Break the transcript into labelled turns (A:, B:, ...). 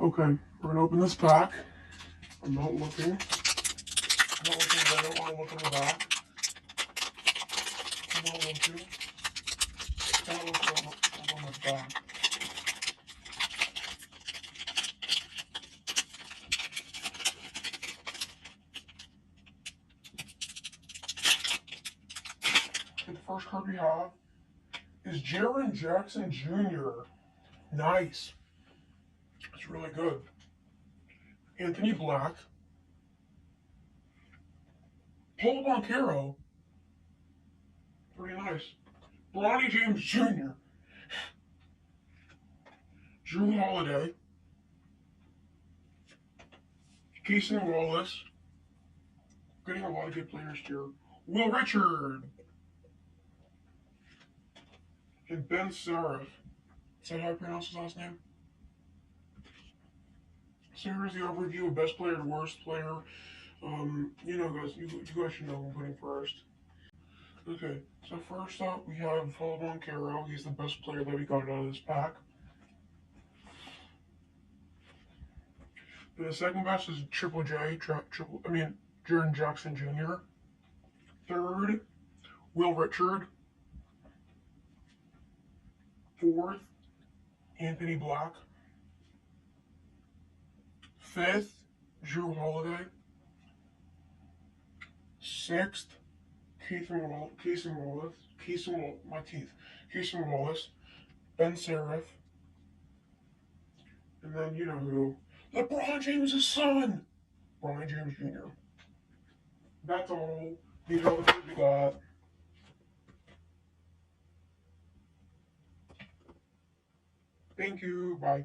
A: Okay, we're gonna open this pack. I'm not looking. I'm not looking, but I don't want to look in the back. I'm not looking. I don't look on the back. Okay, the first card we have is Jaren Jackson Jr. Nice. It's really good. Anthony Black. Paul Boncaro. Pretty nice. Bronny James Jr. Drew Holiday. Casey Wallace. Getting a lot of good players here. Will Richard. And Ben Seraph. Is that how I pronounce his last name? So here's the overview of best player and worst player. You know, guys, you guys should know who I'm putting first. Okay, so first up we have Paul Boncaro. He's the best player that we got out of this pack. The second best is Jaren Jackson Jr. Third, Will Richard. Fourth, Anthony Black. Fifth, Drew Holiday. Sixth, Casey Wallace. Ben Seraph. And then you know who. LeBron James' son! Bronny James Jr. That's all. These are all the things we got. Thank you. Bye.